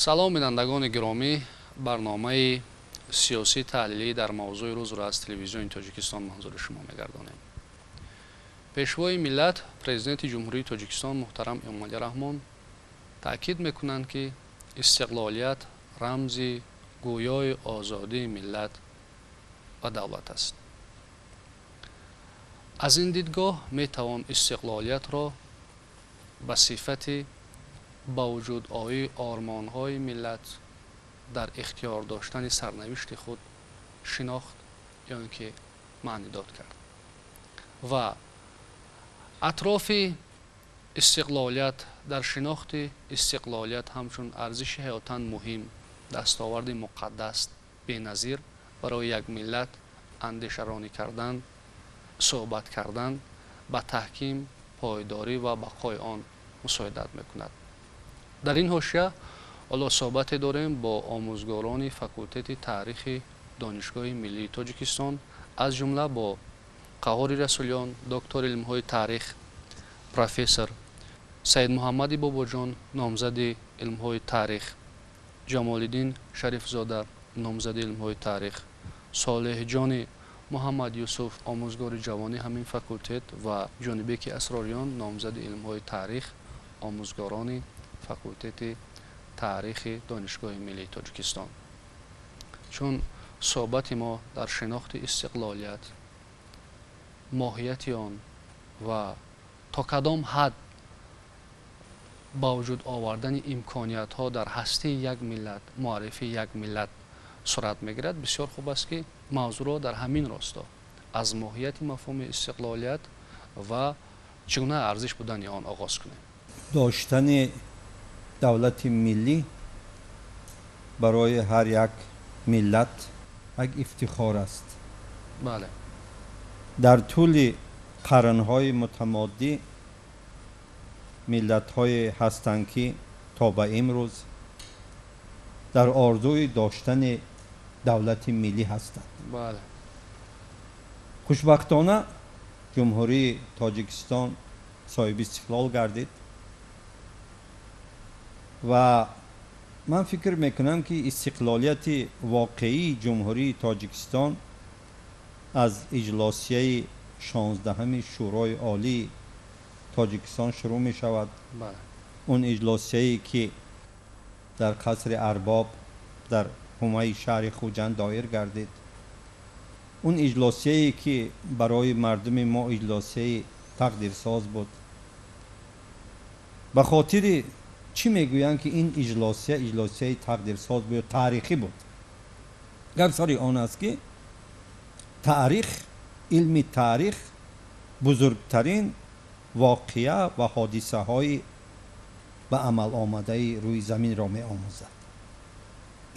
салом бинандагони гиромӣ, барномаи сиёсӣ таҳлилӣ дар мавзӯи рӯзро аз телевизиони Тоҷикистон манзури шумо мегардонем. пешвои миллат президенти ҷумҳурии Тоҷикистон муҳтарам Эмомалӣ Раҳмон таъкид мекунанд, ки истиқлолият рамзи гӯёи озодии миллат ва давлат аст. аз ин дидгоҳ метавон истиқлолиятро ба сифати ба вуҷудовии ормонҳои миллат дар ихтиёр доштани сарнавишти худ шинохт ё ин ки маънӣ дод кард. ва атрофи истиқлолият, дар шинохти истиқлолият ҳамчун арзиши ҳаётан муҳим, дастоварди муқаддас беназир барои як миллат андешаронӣ кардан, суҳбат кардан ба таҳким, пойдорӣ ва бақои он мусоидат мекунад. дар ин ҳошия ҳоло суҳбате дорем бо омӯзгорони факултети таърихи донишгоҳи миллии Тоҷикистон, аз ҷумла бо Қаҳори Расулён, доктори илмҳои таърих, профессор Саидмуҳаммади Бобоҷон, номзади илмҳои таърих, Ҷамолиддин Шарифзода, номзади илмҳои таърих, Солеҳҷони Муҳаммад Юсуф, омӯзгори ҷавони ҳамин факултет ва Ҷонибеки Асрориён, номзади илмҳои таърих, омӯзгорони факултети таърихи донишгоҳи миллии Тоҷикистон. чун суҳбати мо дар шинохти истиқлолият, моҳияти он ва то кадом ҳад ба вуҷуд овардани имкониятҳо дар ҳастии як миллат, муаррифии як миллат сурат мегирад, бисёр хуб аст, ки мавзӯъро дар ҳамин росто аз моҳияти мафҳуми истиқлолият ва чӣ гуна арзиш будани он оғоз кунем. доштани давлати миллӣ барои ҳар як миллат як ифтихор аст. бале, дар тӯли қарнҳои мутамоддӣ миллатҳое ҳастанд, ки то ба имрӯз дар орзуи доштани давлати миллӣ ҳастанд. бале, хушбахтона ҷумҳурии Тоҷикистон соҳиби истиқлол гардид ва ман фикр мекунам, ки истиқлолияти воқеии ҷумҳурии Тоҷикистон аз иҷлосияи 16-ами шӯрои олии Тоҷикистон шурӯъ мешавад. бале, он иҷлосияе, ки дар қасри Арбоб дар ҳумаи шаҳри Хуҷанд доир гардид. он иҷлосияе, ки барои мардуми мо иҷлосияи тақдирсоз буд. ба хотири чӣ мегӯянд, ки ин иҷлосияи тақдирсоз буд, таърихӣ буд? гап сари он аст, ки таърих, илми таърих бузургтарин воқеа ва ҳодисаҳои ба амал омадаи рӯи заминро меомӯзад.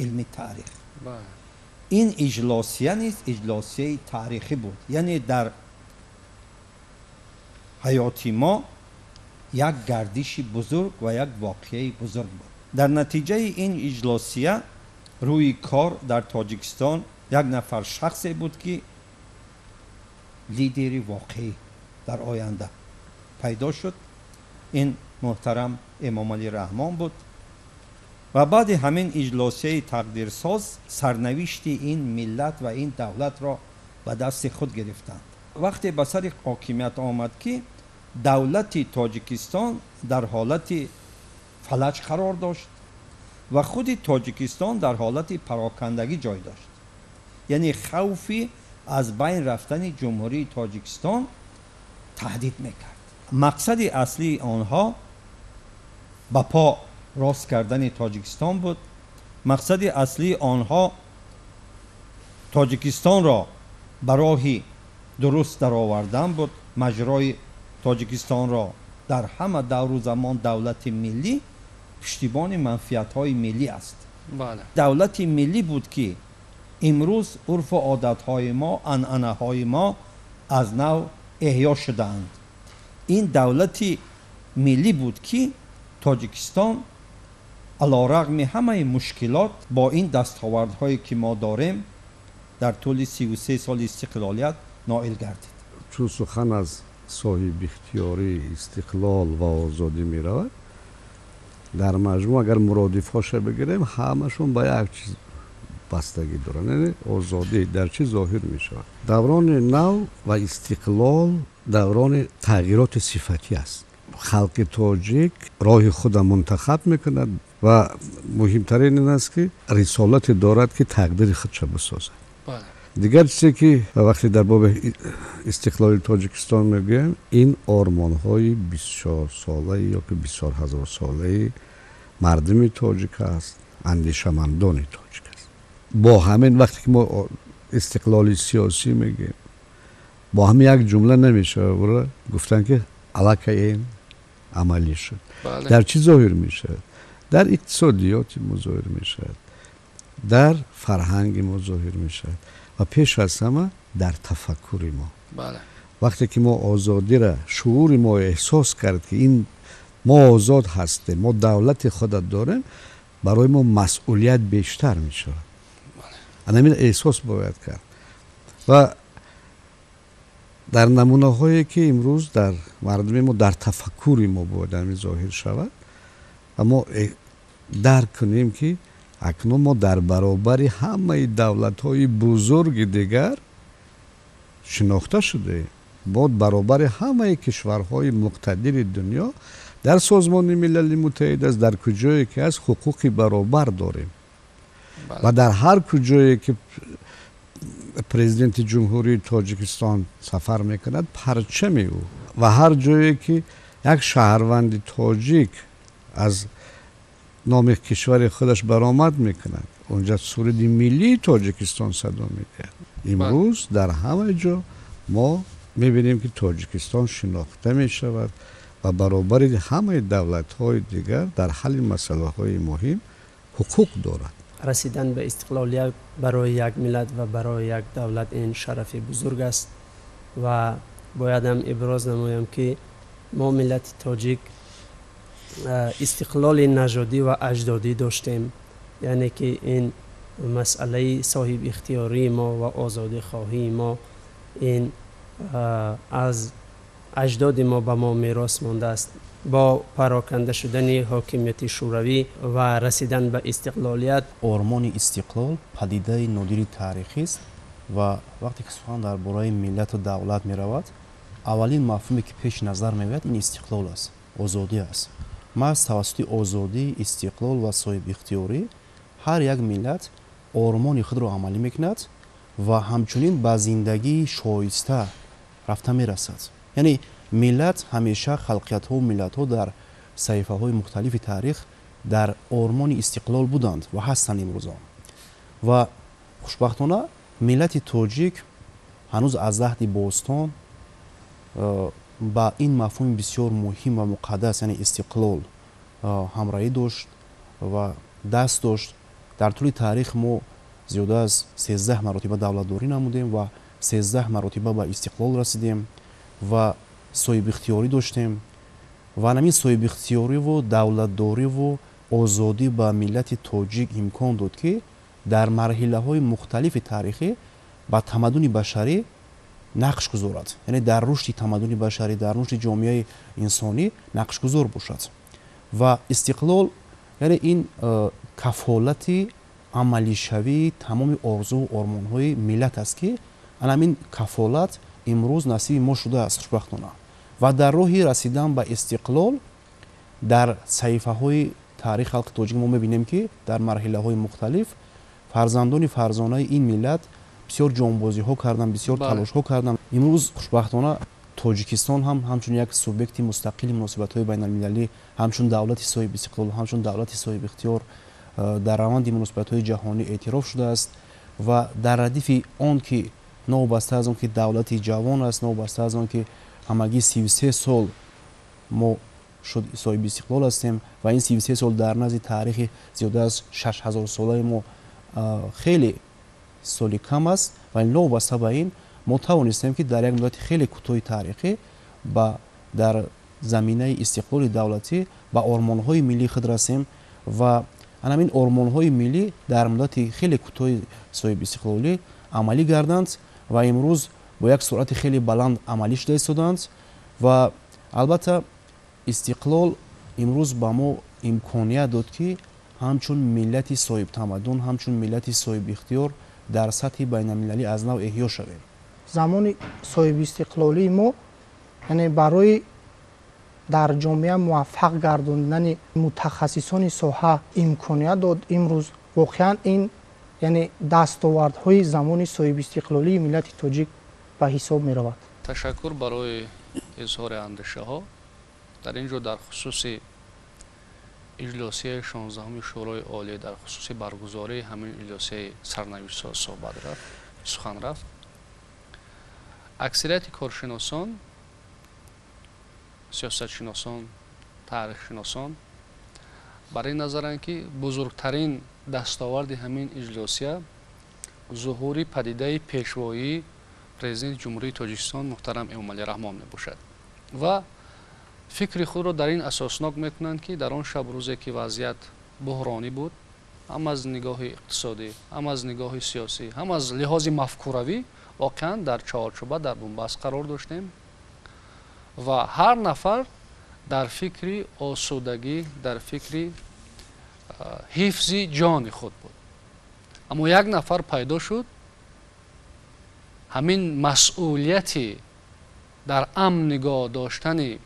илми таърих. бале, ин иҷлосия низ иҷлосияи таърихӣ буд, яъне дар ҳаёти мо як гардиши бузург ва як воқеаи бузург буд. дар натиҷаи ин иҷлосия рӯи кор дар Тоҷикистон як нафар шахсе буд, ки лидери воқеӣ дар оянда пайдо шуд. ин муҳтарам Эмомалӣ Раҳмон буд ва баъди ҳамин иҷлосияи тақдирсоз сарнавишти ин миллат ва ин давлатро ба дасти худ гирифтанд. вақте ба сари ҳокимият омад, ки давлати Тоҷикистон дар ҳолати фалаҷ қарор дошт ва худи Тоҷикистон дар ҳолати парокандагӣ ҷой дошт, яъне хавфи аз байн рафтани ҷумҳурии Тоҷикистон таҳдид мекард. мақсади аслии онҳо ба по рост кардани Тоҷикистон буд. мақсади аслии онҳо Тоҷикистонро ба роҳи дуруст даровардан буд. маҷрои Тоҷикистонро дар ҳама давру замон давлати миллӣ пуштибони манфиатҳои миллӣ аст. бале, давлати миллӣ буд, ки имрӯз урфу одатҳои мо, анъанаҳои мо аз нав эҳё шудаанд. ин давлати миллӣ буд, ки Тоҷикистон алорағми ҳамаи мушкилот бо ин дастовардҳое, ки мо дорем, дар тӯли 33 соли истиқлолият ноил гардид. чун сухан аз соҳибихтиёрӣ, истиқлол ва озодӣ меравад, در مجموع اگر مرادفاش بگیریم همشون با یک چیز بستگی دارن، یعنی آزادی در چی ظاهر می شود. دوران نو و استقلال دوران تغییرات صفتی است. خلق تاجیک راه خود منتخب میکند و مهمترین این است که رسالت دارد که تقدیر خودش بسازد. دیگر چیزی که وقتی در باب استقلال تاجیکستان میگیم، این آرمان‌های بسیار ساله یا که بسیار هزار ساله مردم تاجیک است، اندیشمندان تاجیک است. با همین وقتی که ما استقلال سیاسی میگیم، با هم یک جمله نمیشه برای گفتن که علاقه این عملی شد. در چی ظاهر میشه؟ در اقتصادیات ما ظاهر میشه، در فرهنگ ما ظاهر میشه و پیش از همه در تفکر ما. وقتی که ما آزادی را شعور ما احساس کرد که این ما آزاد هستیم، ما دولت خود داریم، برای ما مسئولیت بیشتر میشه. همین احساس باید کرد. و در نمونه هایی که امروز در مردم ما در تفکر ما باید ظاهر شود، اما درک کنیم که اکنون ما در برابر همه دولت های بزرگ دیگر شناخته شده، ما برابر همه کشورهای مقتدر دنیا در سازمان ملل متحد است، در کجایی که از حقوق برابر داریم. و در هر کجایی که پرزیدنت جمهوری تاجیکستان سفر میکند، پرچم او و هر جایی که یک شهروند تاجیک از نام کشور خودش برآمد میکند، اونجا سرود ملی تاجیکستان صدا میده. امروز در همه جا ما میبینیم که تاجیکستان شناخته میشود و برابر همه دولت های دیگر در حل مسئله های مهم حقوق دارد. رسیدن به استقلالیت برای یک ملت و برای یک دولت این شرف بزرگ است و باید هم ابراز نمایم که ما ملت تاجیک استقلال نژادی و اجدادی داشتیم، یعنی که این مسئله صاحب اختیاری ما و آزادی خواهی ما این از اجداد ما به ما میراث مانده است. با پراکنده شدن حاکمیت شوروی و رسیدن به استقلالیت، آرمان استقلال پدیده نادر تاریخی است و وقتی که سخن درباره ملت و دولت می رود، اولین مفهومی که پیش نظر میاد این استقلال است، آزادی است. محض توسط آزادی، استقلال و صاحب اختیاری هر یک ملت آرمان خود را عملی میکند و همچنین به زندگی شایسته رفته میرسد. یعنی ملت همیشه خلقیت ها و ملت ها در صحیفه های مختلف تاریخ در آرمان استقلال بودند و هستند امروز. و خوشبختانه ملت تاجیک هنوز از عهد باستان با این مفهوم بسیار مهم و مقدس یعنی استقلال همراهی داشت و دست داشت. در طول تاریخ ما زیاده از 13 مراتبه دولتداری نمودیم و 13 مراتبه به استقلال رسیدیم و صاحب اختیاری داشتیم و همین صاحب اختیاری و دولتداری و آزادی به ملت تاجیک امکان داد که در مرحله های مختلف تاریخی با تمدن بشری نقش گذارد، یعنی در رشد تمدن بشری، در رشد جامعه انسانی نقش گذار باشد. و استقلال یعنی این کفالت عملی شوی تمام آرزو و آرمان های ملت است که همین کفالت امروز نصیب ما شده است خوشبختانه. و در راهی رسیدن به استقلال در صحیفه های تاریخ خلق تاجیک ما میبینیم که در مرحله های مختلف فرزندان فرزانه این ملت بسیار جانبازی ها کردن، بسیار تلاش ها کردن. امروز خوشبختانه تاجیکستان هم همچون یک سوبیکت مستقل مناسبت های بین المللی، همچون دولت صاحب استقلال، همچون دولت صاحب اختیار در روند مناسبت های جهانی اعتراف شده است و در ردیف آن که نوبسته از آن که دولت جوان است، نوبسته از آن که همگی 33 سال ما شد صاحب استقلال هستیم و این 33 سال در نزد تاریخ زیاده از 6000 ساله ما خیلی سالی کم است و این نوبسته به این ما توانستیم که در یک مدت خیلی کوتاه تاریخی با در زمینه استقلال دولتی با آرمان‌های ملی خود رسیم و همین آرمان‌های ملی در مدت خیلی کوتاه صاحب استقلالی عملی گردند و امروز با یک سرعت خیلی بلند عملی شده ایستادند و البته استقلال امروز با ما имконият дод ки ҳамчун миллати соҳибтамаддун ҳамчун миллати соҳибихтиёр дар сатҳи байналмилалӣ аз нав эҳё шавем. замони соҳибистиқлолии мо яъне барои дар ҷомеа муваффақ гардондани мутахассисони соҳа имконият дод. Имрӯз воқеан ин яъне дастовардҳои замони соҳибистиқлолии миллати тоҷик ба ҳисоб меравад. ташаккур барои изҳори андешаҳо. дар ин ҷо дар хусуси иҷлосияи 16 шӯрои олӣ дар хусуси баргузории ҳамин иҷлосияи сарнавиштсоз сухан рафт. аксарияти коршиносон, сиёсатшиносон, таърихшиносон бар ин назаранд ки бузургтарин дастоварди ҳамин иҷлосия зуҳури падидаи пешвоии президенти ҷумҳурии тоҷикистон муҳтарам эмомалӣ раҳмон мебошад ва фикри худро дар ин асоснок мекунанд ки дар он шаб рӯзе ки вазъият буҳронӣ буд, ҳам аз нигоҳи иқтисодӣ, ҳам аз нигоҳи сиёсӣ, ҳам аз лиҳози мафкуравӣ воқеан дар чаҳорчӯба дар бумбаст қарор доштем ва ҳар нафар дар фикри осудагӣ, дар фикри ҳифзи ҷони худ буд. аммо як нафар пайдо шуд, ҳамин масъулияти дар амн нигоҳ доштани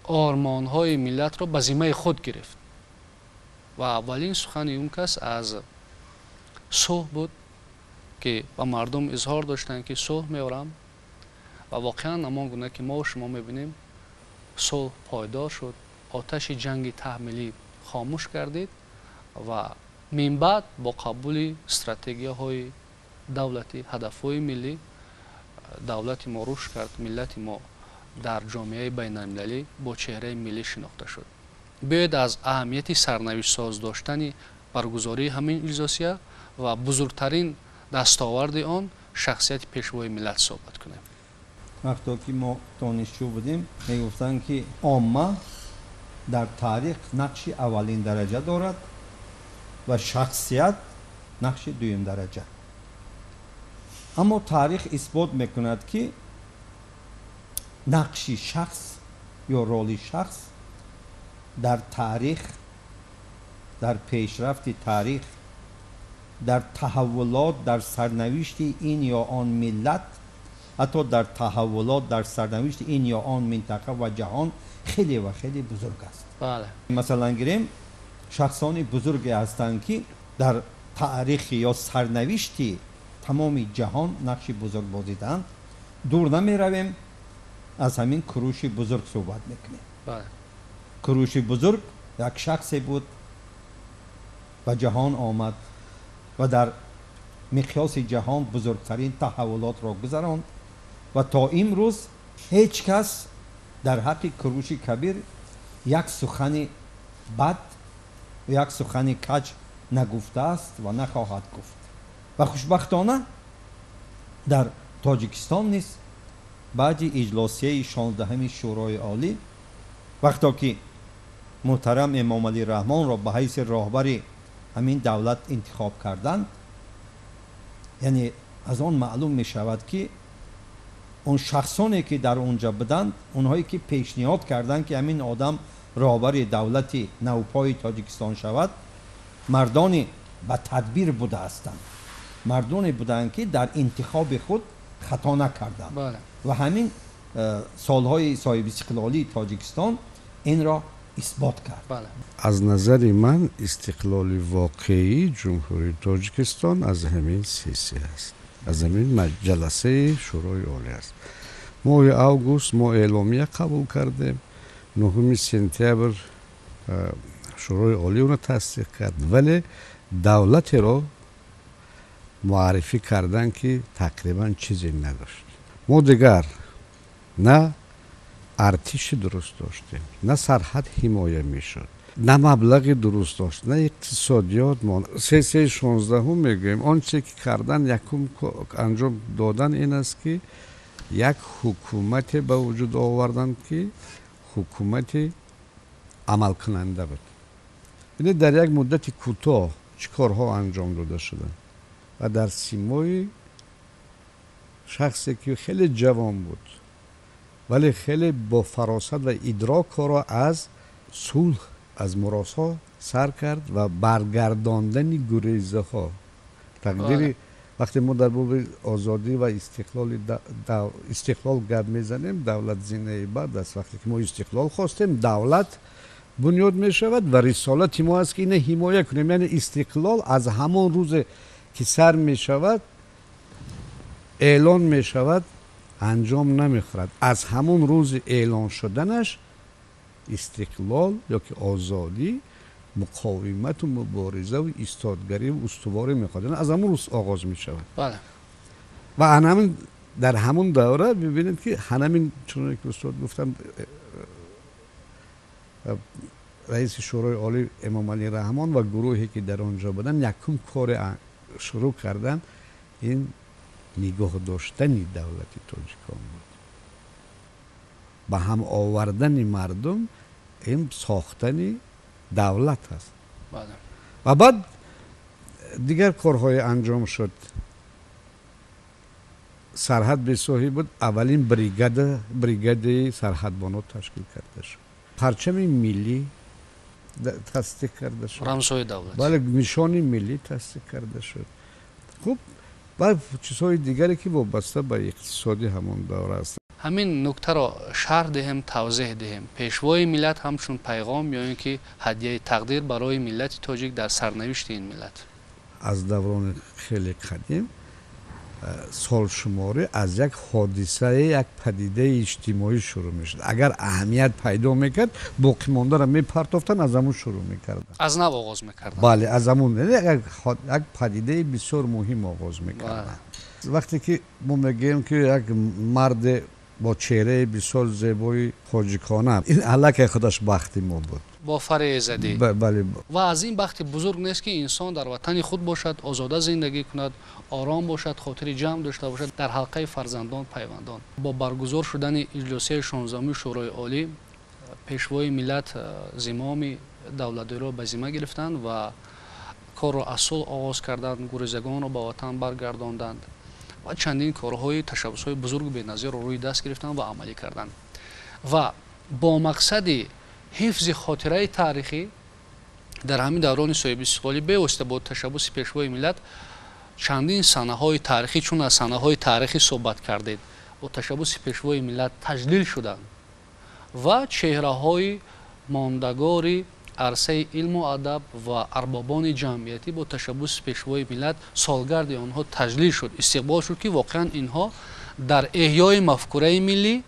ормонҳои миллатро ба зиммаи худ гирифт ва аввалин сухани он кас аз сулҳ буд ки ба мардум изҳор доштанд ки сулҳ меорам ва воқеан ҳамон гуна ки мо шумо мебинем сулҳ пойдор шуд, оташи ҷанги таҳмилӣ хомӯш гардид ва минбаъд бо қабули стратегияҳои давлатӣ, ҳадафҳои миллӣ давлати мо рушд кард, миллати мо дар ҷомеаи байналмилалӣ бо чеҳраи миллӣ шинохта шуд. биёед аз аҳамияти сарнавиштсоз доштани баргузории ҳамин иҷлосия ва бузургтарин дастоварди он шахсияти пешвои миллат суҳбат кунем. вақто ки мо донишҷӯ будем мегуфтанд ки омма дар таърих нақши аввалин дараҷа дорад ва шахсият нақши дуюм дараҷа. аммо таърих исбот мекунад ки нақши шахс ё роли шахс дар таърих, дар пешрафти таърих, дар таҳаввулот дар сарнавишти ин ё он миллат, ҳатто дар таҳаввулот дар сарнавишти ин ё он минтақа ва ҷаҳон хеле ва хеле бузург аст. масалан гирем шахсони бузурге ҳастанд ки дар таърихи ё сарнавишти тамоми ҷаҳон нақши бузург бозидаанд. дур намеравем, аз ҳамин куруши бузург суҳбат мекунем. куруши бузург як шахсе буд, ба ҷаҳон омад ва дар миқёси ҷаҳон бузургтарин таҳаввулотро гузаронд ва то имрӯз ҳеҷ кас дар ҳаққи куруши кабир як сухани бад, як сухани каҷ нагуфтааст ва нахоҳад гуфт. ва хушбахтона дар тоҷикистон низ баъди иҷлосияи 16 шӯрои олӣ вақто ки муҳтарам эмомалӣ раҳмонро ба ҳайси роҳбари ҳамин давлат интихоб карданд, яъне аз он маълум мешавад ки он шахсоне ки дар онҷа буданд, онҳое ки пешниҳод карданд ки ҳамин одам роҳбари давлати навпои тоҷикистон шавад, мардони ба тадбир буда ҳастанд, мардоне буданд ки дар интихоби худ хато накарданд ва ҳамин солҳои соҳибистиқлолии тоҷикистон инро исбот кард. аз назари ман истиқлоли воқеии ҷумҳурии тоҷикистон аз ҳамин сессия аст, аз ҳамин ҷаласаи шӯрои олӣ аст. моҳи август мо эъломия қабул кардем, 9 сентябр шӯрои олӣ онро тасдиқ кард, вале давлатеро муаррифӣ карданд ки тақрибан чизе надошт. мо дигар на артиши дуруст доштем, на сарҳад ҳимоя мешуд, на маблағи дуруст дошт, на иқтисодиёт. сессияи 16 мегӯем он чизе ки кардан, якум анҷом додан ин аст ки як ҳукумате ба вуҷуд оварданд ки ҳукумати амалкунанда буд. яъне дар як муддати кӯтоҳ чӣ корҳо анҷом дода шуданд ва дар симои шахсе ки хеле ҷавон буд, вале хеле бо фаросат ва идрокро аз сулҳ, از مراسها سر کرد و برگرداندن گریزه ها. تقدیر وقتی ما در باب آزادی و استقلال گپ میزنیم، دولت زینه بعد است. وقتی که ما استقلال خواستیم، دولت بنیاد می شود و رسالت ما است که اینه حمایت کنیم. یعنی استقلال از همان روز که سر می شود، اعلان می شود، انجام نمی خورد. از همون روز اعلان شدنش استقلال یا که آزادی، مقاومت و مبارزه و ایستادگری و استواری میخواد، از همون روز آغاز می شود. بله. و همین در همون دوره ببینید که همین چون که استاد گفتم رئیس شورای عالی امام علی رحمان و گروهی که در آنجا بودن یکم کار شروع کردن، این نگاه داشتنی دولت تاجیکان بود، به هم آوردن مردم، این ساختن دولت هست. بله. و بعد دیگر کارهای انجام شد. سرحد بساحی بود، اولین بریگاد سرحدبانان تشکیل کرده شد. پرچم ملی تصدیق کرده شد. رمزهای دولت. بله، نشان ملی تصدیق کرده شد. خب و چیزهای دیگری که وابسته به اقتصادی همون دوره است. همین نکته را شرح دهیم، توضیح دهیم. پیشوای ملت همچون پیغام یا اینکه هدیه تقدیر برای ملت تاجیک در سرنوشت این ملت. از دوران خیلی قدیم سال شماری از یک حادثه، یک پدیده اجتماعی شروع میشد. اگر اهمیت پیدا میکرد، باقی مانده را میپرتافتن، از همون شروع میکردن، از نو آغاز میکردن. بله، از همون یک پدیده بسیار مهم آغاز میکردن. وقتی که ما میگیم که یک مرد با چهره بسیار زیبای تاجیکانه، این الک خودش بختی ما بود، با فریضتی. بله. و از این بخت بزرگ نیست که انسان در وطن خود باشد، آزاده زندگی کند، آرام باشد، خاطر جمع داشته باشد، در حلقه فرزندان پیوندان. با برگزار شدن اجلاس 16 شورای عالی، پیشوای ملت زمام دولت را به ذمه گرفتند و کار را از صلح آغاز کردند، گریزگان را به وطن برگرداندند و چندین کارهای تشبس‌های بزرگ بی‌نظیر را روی دست گرفتند و عملی کردند. و با مقصد حفظ خاطره تاریخی در همین دوران صاحب استقلالی به واسطه با تشبس پیشوای ملت چندین صحنه‌های تاریخی، چون از صحنه‌های تاریخی صحبت کردید، با تشبس پیشوای ملت تجلیل شدند و چهره‌های ماندگاری عرصه علم و ادب و اربابان جمعیتی با تشبس پیشوای ملت سالگرد آنها تجلیل شد، استقبال شد که واقعا اینها در احیای مفکوره ملی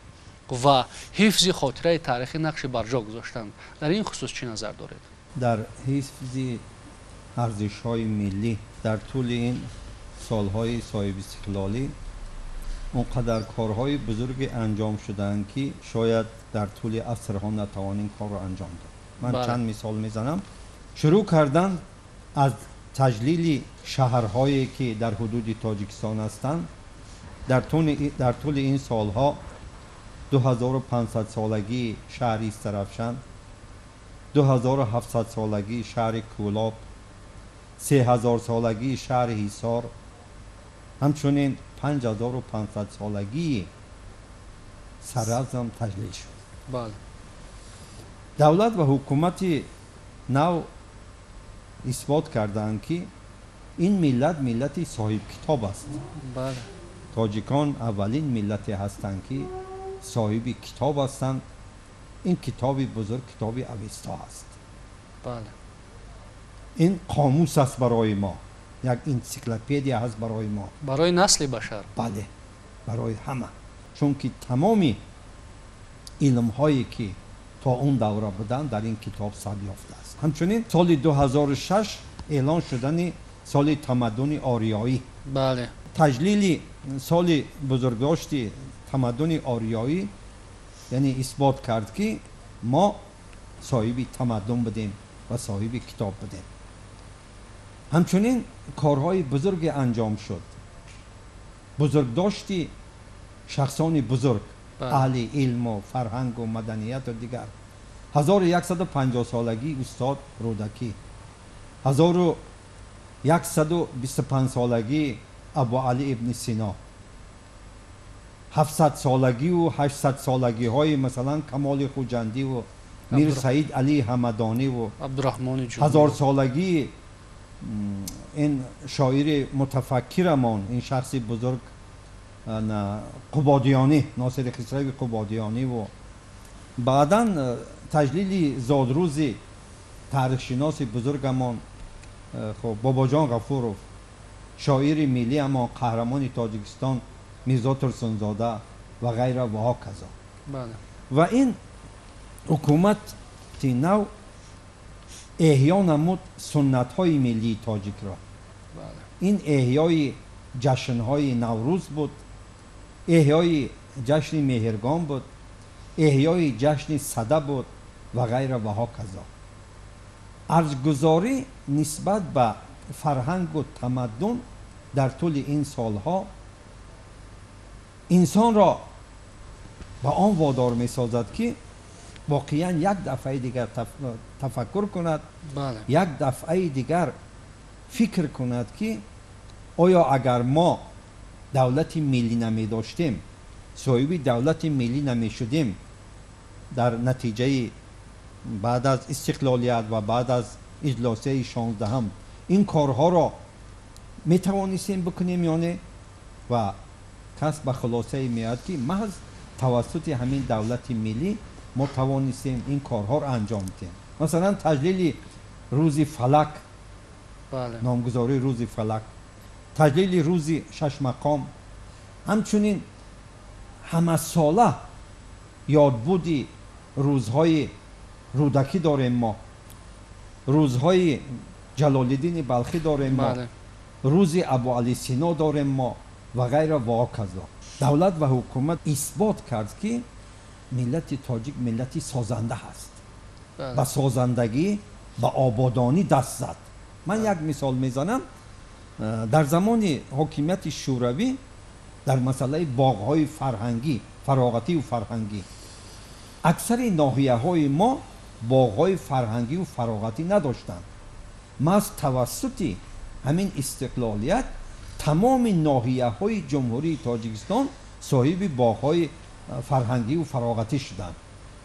و حفظ خاطره تاریخی نقش برجا گذاشتند. در این خصوص چی نظر دارید؟ در حفظ ارزش‌های ملی در طول این سالهای صاحب استقلالی اونقدر کارهای بزرگی انجام شدند که شاید در طول عصرها نتوانیم کار را انجام داد. من چند مثال میزنم. شروع کردن از تجلیل شهرهایی که در حدود تاجیکستان هستند. در طول این سالها 2500 سالگی شهر ایسترفشن، 2700 سالگی شهر کولاب، 3000 سالگی شهر حصار، همچنین 5500 سالگی سرحد هم تجلیل شد. بله. دولت و حکومت نو اثبات کردند که این ملت صاحب کتاب است. بله. تاجیکان اولین ملتی هستند که صاحب کتاب هستند. این کتاب بزرگ کتاب اوستا است. بله. این قاموس است برای ما، یک انسیکلوپدیا هست برای ما، برای نسل بشر. بله، برای همه، چون که تمامی علم هایی که تا اون دوره بودن در این کتاب ثبت یافته است. همچنین سال 2006 اعلان شدن سال تمدن آریایی. بله. تجلیل سال بزرگداشت تمدن آریایی یعنی اثبات کرد که ما صاحب تمدن بودیم و صاحب کتاب بودیم. همچنین کارهای بزرگ انجام شد. بزرگداشت شخصان بزرگ، اهل علم و فرهنگ و مدنیت و دیگر. 1150 سالگی استاد رودکی، 1125 سالگی ابو علی ابن سینا، 700 سالگی و 800 سالگی های مثلا کمال خوجندی و میر سعید علی همدانی و عبدالرحمن جمهوری. هزار سالگی این شاعر متفکرمان، این شخص بزرگ قبادیانی، ناصر خسروی قبادیانی و بعدا تجلیل زادروز تاریخ شناس بزرگمان خب باباجان غفورов، شاعر ملی اما قهرمان تاجیکستان میرزا ترسنزاده و غیره و هاکذا. بله. و این حکومت نو احیا نمود سنت های ملی تاجیک را. بله. این احیای جشن های نوروز بود، احیای جشن مهرگان بود، احیای جشن صده بود و غیره و هاکذا. ارزگذاری نسبت به فرهنگ و تمدن در طول این سالها انسان را به آن وادار می سازد که واقعا یک دفعه دیگر تفکر کند، بله. یک دفعه دیگر فکر کند که آیا اگر ما دولت ملی نمی داشتیم، صاحب دولت ملی نمی شدیم، در نتیجه بعد از استقلالیت و بعد از اجلاس 16 این کارها را می توانستیم بکنیم یا نه؟ و کس به خلاصه میاد که محض توسط همین دولت ملی ما توانستیم این کارها را انجام دهیم. مثلا تجلیل روز فلک، بله. نامگذاری روز فلک، تجلیل روز شش مقام، همچنین همه ساله یادبود روزهای رودکی داریم ما، روزهای جلال الدین بلخی داریم ما، بله. روز ابو علی سینا داریم ما و غیره و کذا. دولت و حکومت اثبات کرد که ملت تاجیک ملتی سازنده هست. بله. با سازندگی با آبادانی دست زد. من یک مثال میزنم. در زمان حکومت شوروی در مسئله باغ‌های فرهنگی، فراغتی و فرهنگی، اکثر ناحیه‌های ما باغ‌های فرهنگی و فراغتی نداشتند. ما از توسط همین استقلالیت تمام ناحیه‌های جمهوری تاجیکستان صاحب باغ‌های فرهنگی و فراغتی شدند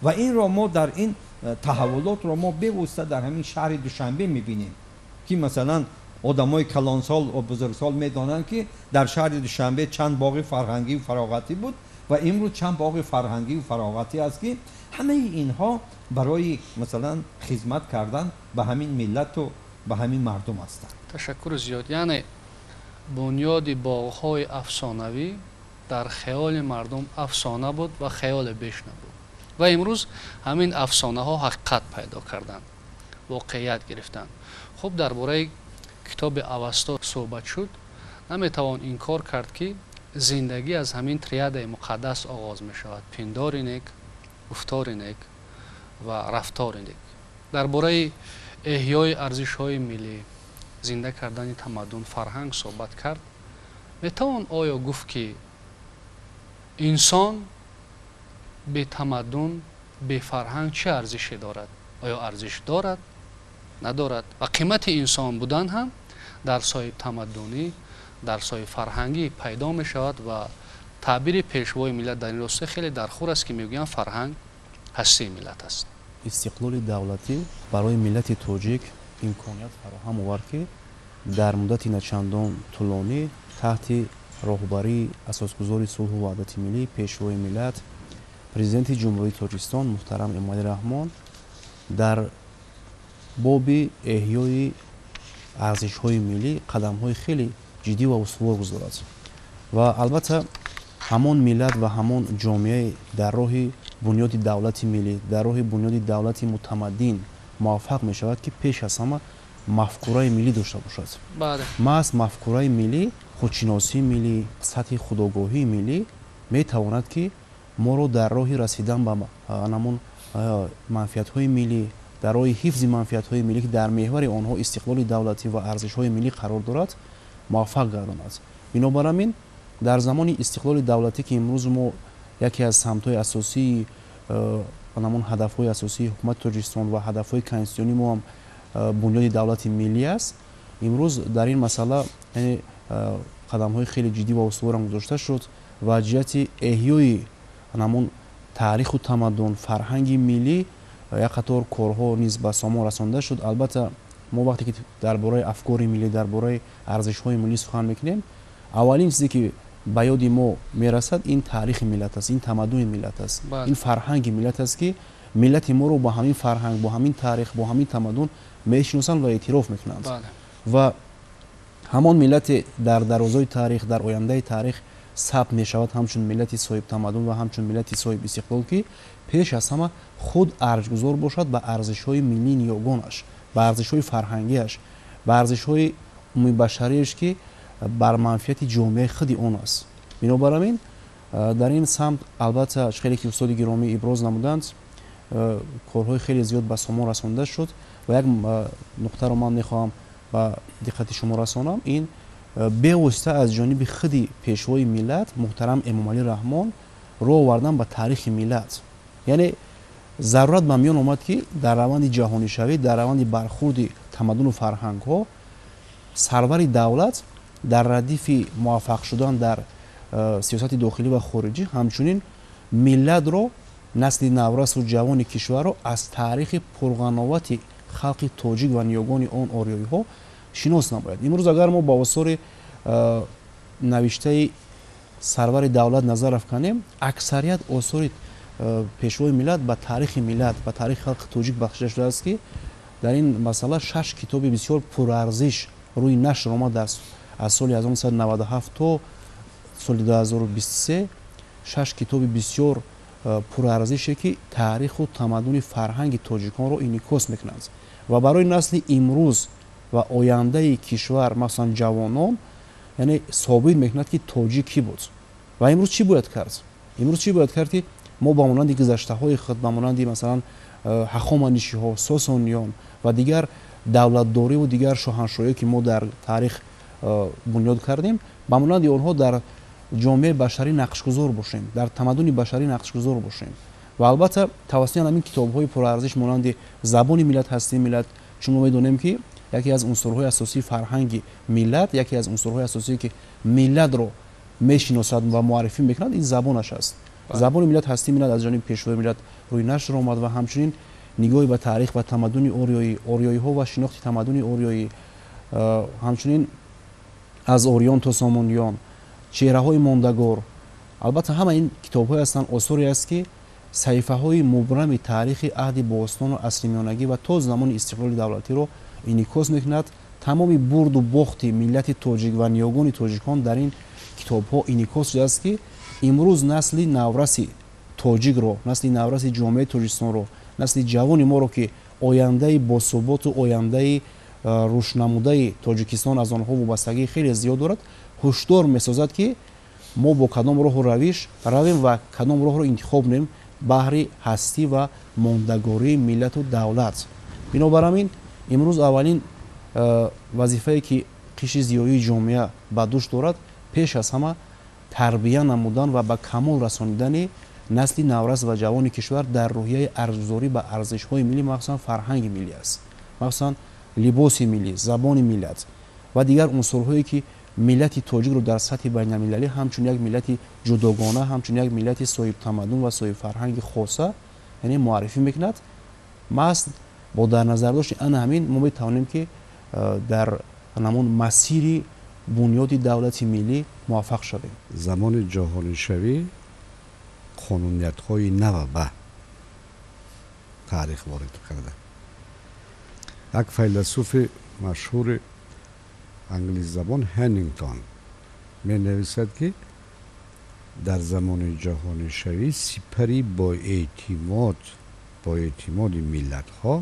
و این را ما در این تحولات را ما بواسطه در همین شهر دوشنبه می‌بینیم که مثلا آدمای کلانسال و بزرگسال میدانند که در شهر دوشنبه چند باغ فرهنگی و فراغتی بود و امروز چند باغ فرهنگی و فراغتی است که همه اینها برای مثلا خدمت کردن به همین ملت و به همین مردم هستند. تشکر زیاد. یعنی بنیاد باغ‌های افسانوی در خیال مردم افسانه بود و خیال بیش نبود و امروز همین افسانه ها حقیقت پیدا کردند، واقعیت گرفتند. خب درباره کتاب اوستا صحبت شد. نمیتوان انکار کرد که زندگی از همین تریاد مقدس آغاز می شود: پندار نیک، گفتار نیک و رفتار نیک. درباره احیای ارزش های ملی، زنده کردن تمدن، فرهنگ صحبت کرد. میتوان آیا گفت که انسان به تمدن، به فرهنگ چه ارزشی دارد؟ آیا ارزش دارد؟ ندارد؟ و قیمت انسان بودن هم در سایه تمدنی، در سایه فرهنگی پیدا می شود و تعبیر پیشوای ملت در این راسته خیلی درخور است که میگویند فرهنگ هسته ملت است. استقلال دولتی برای ملت تاجیک امکانیت فراهم آورد که در مدت نچندان طولانی تحت راهبری اساسگذار صلح و وحدت ملی پیشوای ملت پرزیدنت جمهوری تاجیکستان محترم امامعلی رحمان در باب احیای ارزش‌های ملی قدم‌های خیلی جدی و استوار گذارد و البته همان ملت و همان جامعه در راه بنیاد دولت ملی، در راه بنیاد دولت متمدن موفق می شود که پیش از همه مفکوره ملی داشته باشد. بله. محض مفکوره ملی، خودشناسی ملی، سطح خودآگاهی ملی می تواند که ما رو در راه رسیدن به همون منفعت‌های ملی، در راه حفظ منفعت‌های ملی که در محور آنها استقلال دولتی و ارزش‌های ملی قرار دارد موفق گرداند. بنابراین در زمان استقلال دولتی که امروز ما یکی از سمت‌های اساسی همون هدف‌های اساسی حکومت تاجیکستان و هدف‌های کنستیتوشنی ما هم بنیاد دولت ملی است، امروز در این مسئله یعنی قدم‌های خیلی جدی و استوار گذاشته شد و جهت احیای همون تاریخ و تمدن فرهنگ ملی як қатор корҳо низ ба сомон расонда шуд. Албатта мо вақте ки дар бораи афкори миллӣ, дар бораи арзишҳои миллӣ сухан мекунем, аввалин чизе ки ба ёди мо мерасад ин таърихи миллат аст, ин тамаддуни миллат аст, ин фарҳанги миллат аст ки миллати моро бо ҳамин фарҳанг, бо ҳамин таърих, бо ҳамин тамаддун мешиносанд ва эътироф мекунанд. ва ҳамон миллате дар дарозои таърих, дар ояндаи таърих сабт мешавад ҳамчун миллати соҳибтамаддун ва ҳамчун миллати соҳибистиқлол ки пеш аз ҳама худ арзгузор бошад ба арзишҳои миллии ниёгонаш, ба арзишҳои фарҳангиаш, ба арзишҳои умумибашариаш ки бар манфиати ҷомеаи худи он аст. Бинобар ҳамин дар ин самт албатта хеле ки устоди гиромӣ иброз намуданд, корҳои хеле зиёд ба сомон расонда шуд ва як нуқтаро ман мехоҳам ба диққати шумо расонам. Ин бевосита аз ҷониби худи пешвои миллат муҳтарам Эмомалӣ Раҳмон роҳ овардан ба таърихи миллат. Яъне зарурат ба миён омад ки дар раванди ҷаҳонишавӣ, дар раванди бархурди тамаддуну фарҳангҳо сарвари давлат дар радифи муваффақ шудан дар сиёсати дохилӣ ва хориҷӣ ҳамчунин миллатро, насли наврасу ҷавони кишварро аз таърихи пурғановати халқи тоҷик ва ниёгони он орёиҳо шинос намояд. Имрӯз агар мо ба осори навиштаи сарвари давлат назар афканем, аксарият осори пешвои миллат ба таърихи миллат, ба таърихи халқи тоҷик бахшида шудааст ки дар ин масъала 6 китоби бисёр пурарзиш рӯи нашр омад аз соли 1997 то соли 2023, 6 китоби бисёр пурарзише ки таъриху тамаддуни фарҳанги тоҷиконро инъикос мекунанд ва барои насли имрӯз ва ояндаи кишвар, махсусан ҷавонон, яъне собит мекунад ки тоҷик кӣ буд ва имрӯз чӣ бояд кард. Имрӯз чӣ бояд кард ки мо ба монанди гузаштаҳои худ, ба монанди масалан ҳахоманишиҳо, сосониён ва дигар давлатдориву дигар шоҳаншоҳие ки мо дар таърих бунёд кардем, ба монанди онҳо дар ҷомеаи башарӣ нақшгузор бошем, дар тамаддуни башарӣ нақшгузор бошем. Ва албатта тавассути ҳамин китобҳои пурарзиш монанди забони миллат, ҳастии миллат, чун мо медонем ки яке аз унсурҳои асосии фарҳанги миллат, яке аз унсурҳои асосие ки миллатро мешиносад ва муаррифӣ мекунад, ин забонаш аст. Забони миллат, ҳастии миллат аз ҷониби пешвои миллат рӯи нашр омад ва ҳамчунин нигоҳи ба таърих ва тамаддуни орёиҳо ва шинохти тамаддуни орёӣ, ҳамчунин аз орён то сомониён, чеҳраҳои мондагор. Албатта ҳама ин китобҳое ҳастанд, осоре аст ки саҳифаҳои мубрами таърихи аҳди бостону асримёнагӣ ва то замони истиқлоли давлатиро инъикос мекунад. тамоми бурду бохти миллати тоҷик ва ниёгони тоҷикон дар ин китобҳо инъикос шудааст ки имрӯз насли навраси тоҷикро, насли навраси ҷомеаи тоҷикистонро, насли ҷавони моро ки ояндаи босуботу ояндаи рӯшнамудаи тоҷикистон аз онҳо вобастагии хеле зиёд дорад, ҳушдор месозад ки мо бо кадом роҳу равиш равем ва кадом роҳро интихоб кунем баҳри ҳастӣ ва мондагории миллату давлат. Бинобар ҳамин имрӯз аввалин вазифае ки қиши зиёии ҷомеа ба дӯш дорад, пеш аз ҳама тарбия намудан ва ба камол расонидани насли наврас ва ҷавони кишвар дар роҳияи арзгузорӣ ба арзишҳои миллӣ, махсусан фарҳанги миллӣ аст, махсусан либоси миллӣ, забони миллат ва дигар унсурҳое ки миллати тоҷикро дар сатҳи байналмилалӣ ҳамчун як миллати ҷудогона, ҳамчун як миллати соҳибтамаддун ва соҳибфарҳанги хоса, яъне муаррифӣ мекунад. маст бо дар назардошти ана ҳамин мо метавонем ки дар ҳамон масири бунёди давлати миллӣ муваффақ шавем. замони ҷаҳонишавӣ қонуниятҳои нава ба таърих ворид карда. як файласуфи машҳури англизабон Ҳеннингтон менависад ки дар замони ҷаҳонишавӣ сипари бо эътимоди миллатҳо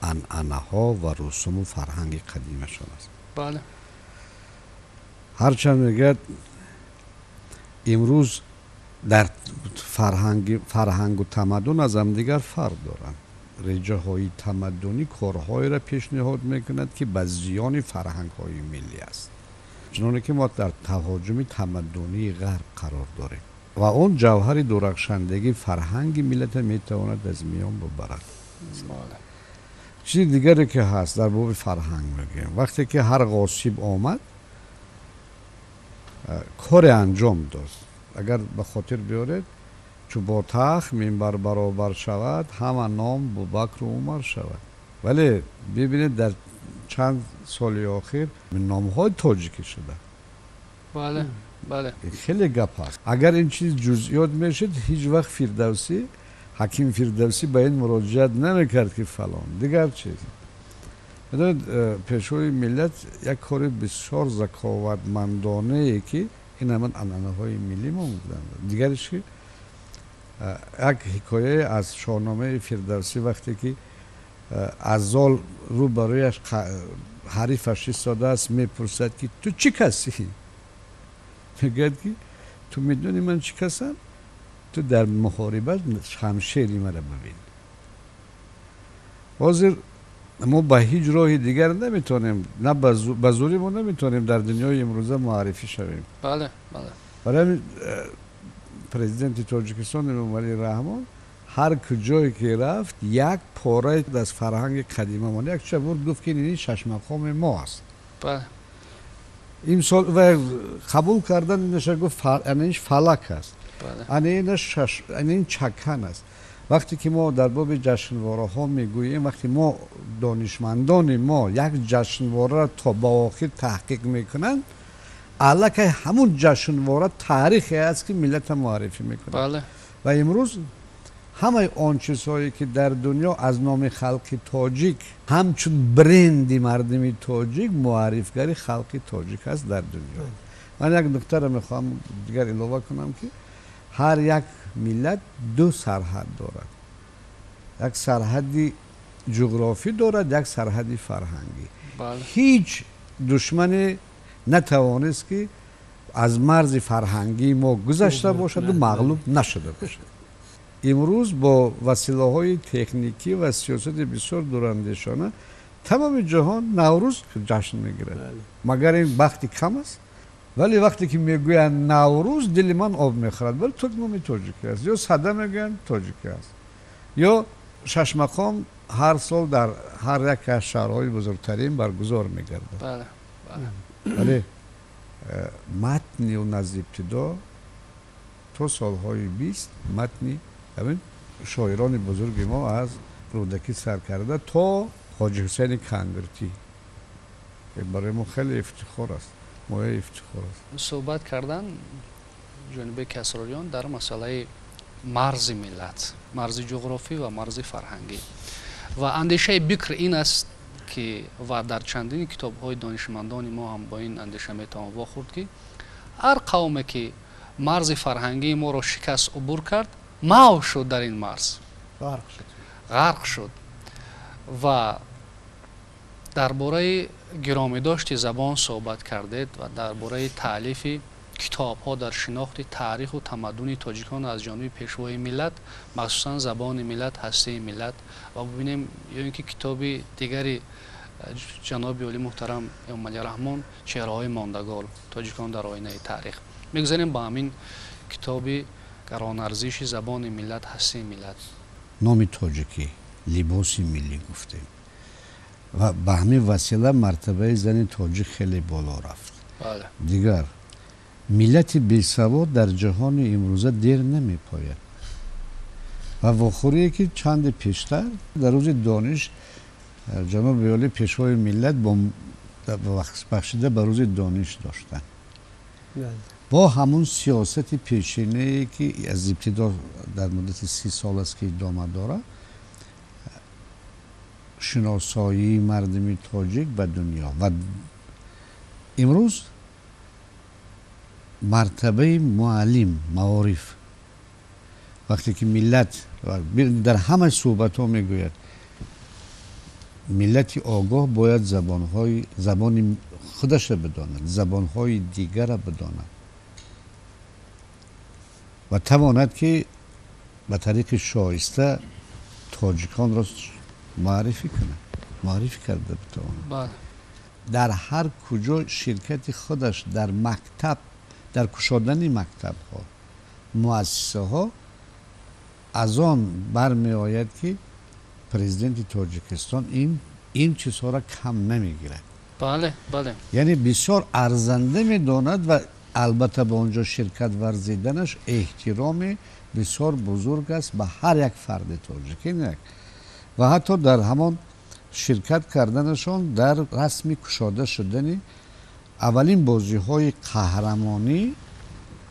анъанаҳо ва русуму фарҳанги қадимашон аст. бале ҳарчанд мегӯяд имрӯз дар фарҳангу тамаддун аз ҳамдигар фарқ доранд. реҷаҳои тамаддунӣ корҳоеро пешниҳод мекунад ки ба зиёни фарҳангҳои миллӣ аст, чуноне ки мо дар таҳоҷуми тамаддунии ғарб қарор дорем ва он ҷавҳари дурахшандагии фарҳанги миллата метавонад аз миён бубарад. чизи дигаре ки ҳаст дар боби фарҳанг мегӯем, вақте ки ҳар ғосиб омад коре анҷом дод. агар ба хотир биёред, چو با تخت منبر برابر شود همه نام بوبکر و عمر شود. ولی ببینید در چند سال اخیر نام های تاجیکی شده. بله بله این خیلی گپ هست. اگر این چیز جزئیات میشد هیچ وقت فردوسی حکیم فردوسی به این مراجعت نمیکرد که فلان دیگر چیز. بدونید پیشوای ملت یک کار بسیار ذکاوتمندانه ای که این همون انعنه های ملی ما بودن. دیگرش که یک حکایه از شاهنامه فردوسی وقتی که ازال رو برایش حریفش ایستاده است میپرسد که تو چی کسی؟ میگه که تو میدونی من چی کسم؟ تو در محاربت شمشیری مرا ببین. حاضر ما به هیچ راه دیگر نمیتونیم، نه به زوری ما نمیتونیم در دنیای امروزه معرفی شویم. بله بله. برای پرزیدنت تاجیکستان امامعلی رحمان هر کجایی که رفت یک پاره از فرهنگ قدیمه مانده. یک شب گفت که این شش مقام ما است. بله. این سال و قبول کردن اینش گفت اینش فلک است. بله. این چکن است. وقتی که ما در باب جشنواره ها میگوییم، وقتی ما دانشمندان ما یک جشنواره را تا به آخر تحقیق میکنن، الکه همون جشنواره تاریخی است که ملت معرفی میکنه. بله. و امروز همه آن چیزهایی که در دنیا از نام خلق تاجیک همچون برندی مردمی تاجیک معرفگری خلق تاجیک است در دنیا. من یک نکته را میخوام دیگر اضافه کنم که هر یک ملت دو سرحد دارد. یک سرحدی جغرافی دارد، یک سرحدی فرهنگی. بله. هیچ دشمن نتوانست که از مرز فرهنگی ما گذشته باشد و مغلوب نشده باشد. امروز با وسیله های تکنیکی و سیاست بسیار دوراندیشانه تمام جهان نوروز جشن میگیرد. مگر این وقتی کم است؟ ولی وقتی که میگویند نوروز دل من آب میخورد. ولی تکمام تاجیکی است، یا صده میگن تاجیکی است، یا شش مقام هر سال در هر یک از شهرهای بزرگترین برگزار میگردد. بله بله. ولی متنی و از ابتدا تا سالهای 20 متنی همین شاعران بزرگ ما از رودکی سر کرده تا حاجی حسین کنگرتی که برای ما خیلی افتخار است، مایه افتخار است. صحبت کردن جناب کسراریان در مسئله مرز ملت، مرز جغرافی و مرز فرهنگی و اندیشه بکر این است که و در چندین کتاب های دانشمندان ما هم با این اندیشه میتوان واخورد که هر قومی که مرز فرهنگی ما را شکست عبور کرد محو شد در این مرز، غرق شد. و درباره گرامی داشت زبان صحبت کردید و درباره تالیف کتاب ها در شناخت تاریخ و تمدن تاجیکان از جانب پیشوای ملت، مخصوصا زبان ملت، هسته ملت. و ببینیم یا اینکه کتاب دیگری جناب عالی محترم امامعلی رحمان، چهره های ماندگار تاجیکان در آینه تاریخ. میگذاریم با همین کتاب گران ارزش زبان ملت، هسته ملت. نام تاجیکی لباس ملی گفتیم و به همین وسیله مرتبه زن تاجیک خیلی بالا رفت. بله. دیگر ملت بی‌سواد در جهان امروزه دیر نمی پاید و واخوری که چند پیشتر در روز دانش جناب عالی پیشوای ملت با بخشیده به روز دانش داشتن. با همون سیاست پیشینه‌ای که از ابتدا در مدت 30 سال است که ادامه داره، شناسایی مردمی تاجیک به دنیا و امروز مرتبه معلم معارف وقتی که ملت در همه صحبت ها میگوید ملت آگاه باید زبان خودش را بداند، زبانهای دیگر را بداند و تواند که به طریق شایسته تاجیکان را معرفی کنه، معرفی کرده بتواند. در هر کجا شرکت خودش در مکتب، در کشادن مکتب ها، مؤسسه ها، از آن برمی آید که پرزیدنت تاجیکستان این چیزها را کم نمیگیرد. بله بله. یعنی بسیار ارزنده میداند و البته به اونجا شرکت ورزیدنش احترامی بسیار بزرگ است به هر یک فرد تاجیک و حتی در همان شرکت کردنشان در رسمی کشاده شدن اولین بازی های قهرمانی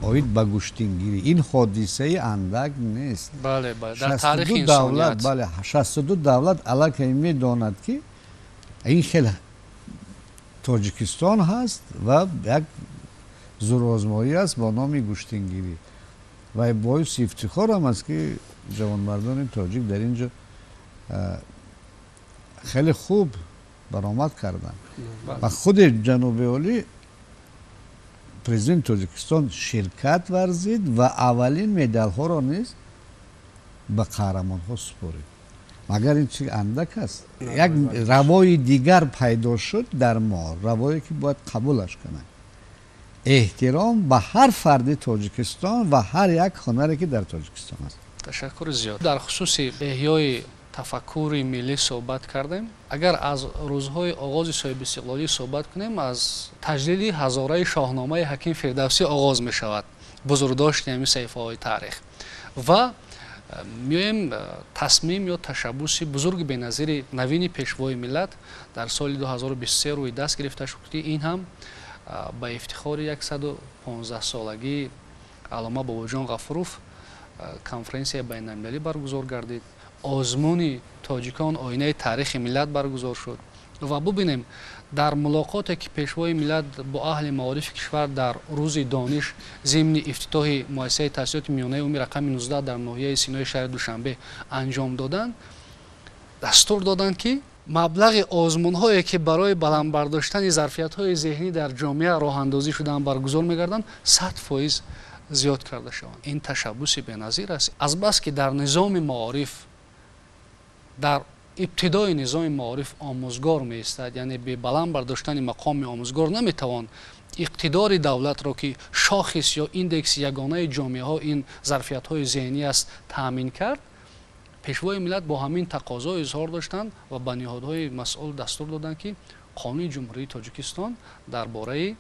آید به گشتینگیری. این حادثه اندک نیست. بله در تاریخ انسانیت. بله 62 دولت علاقه میداند که این خیلی تاجیکستان هست و یک زورآزمایی است با نام گشتینگیری و باعث افتخار هم است که جوانمردان تاجیک در اینجا خیلی خوب برآمد کردن و خود جناب عالی پرزیدنت تاجیکستان شرکت ورزید و اولین مدال ها را نیز به قهرمان ها سپارید. مگر این چیز اندک است. یک روای دیگر پیدا شد در ما، روایی که باید قبولش کنند. احترام به هر فرد تاجیکستان و هر یک هنری که در تاجیکستان است. تشکر زیاد. در خصوص احیای تفکر ملی صحبت کردیم. اگر از روزهای آغاز صاحب استقلالی صحبت کنیم، از تجدید هزاره شاهنامه حکیم فردوسی آغاز می شود، بزرگداشت همین صحیفه های تاریخ و میایم تصمیم یا تشبوس بزرگ بنظیر نوین پیشوای ملت در سال 2023 روی دست گرفته شد. این هم با افتخار 115 سالگی علامه باباجان غفوروف کنفرانسی بین المللی برگزار گردید. آزمون تاجیکان آینه تاریخ ملت برگزار شد و ببینیم در ملاقاتی که پیشوای ملت با اهل معارف کشور در روز دانش ضمن افتتاح مؤسسه تحصیلات میانه عمومی رقم 19 در ناحیه سینای شهر دوشنبه انجام دادند، دستور دادند که مبلغ آزمون‌هایی که برای بلند برداشتن ظرفیت‌های ذهنی در جامعه راه اندازی شدن برگزار می‌گردند 100% زیاد کرده شوند. این تشبوس بی‌نظیر است. از بس که در نظام معارف در ابتدای نظام معارف آموزگار می استاد، یعنی به بلند برداشتن مقام آموزگار نمیتوان اقتدار دولت را که شاخص یا ایندکس یگانه جامعه ها این ظرفیت های ذهنی است تامین کرد. پیشوای ملت با همین تقاضا اظهار داشتند و به نهادهای مسئول دستور دادند که قانون جمهوری تاجیکستان درباره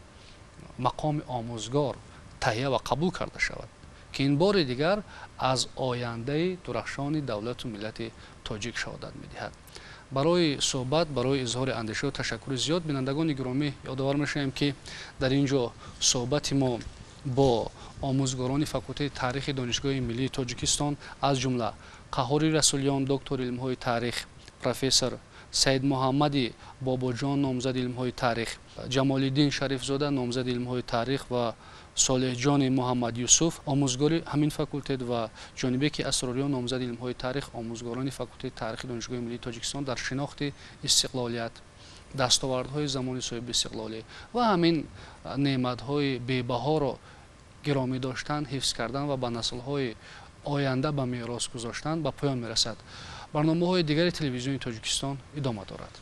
مقام آموزگار تهیه و قبول کرده شود که این بار دیگر از آینده درخشان دولت و ملت تاجیک شهادت می‌دهد. برای صحبت، برای اظهار اندیشه و تشکر زیاد بینندگان گرامی یادآور می‌شویم که در اینجا صحبت ما با آموزگاران فاکولته تاریخ دانشگاه ملی تاجیکستان از جمله قهاری رسولیان دکتر علم‌های تاریخ، پروفسور سید محمدی باباجان نامزد علم‌های تاریخ، جمال الدین شریف زاده نامزد علم‌های تاریخ و صالح جان محمد یوسف آموزگار همین فاکولته و جانبک اسراریان نامزد علم‌های تاریخ آموزگاران فاکولته تاریخ دانشگاه ملی تاجیکستان در شناخت استقلالیت، دستاوردهای زمان صاحب استقلالی و همین نعمت‌های بی‌بها را گرامی داشتن، حفظ کردن و به نسل‌های آینده به میراث گذاشتن به پایان می‌رسد. برنامه‌های دیگر تلویزیون تاجیکستان ادامه دارد.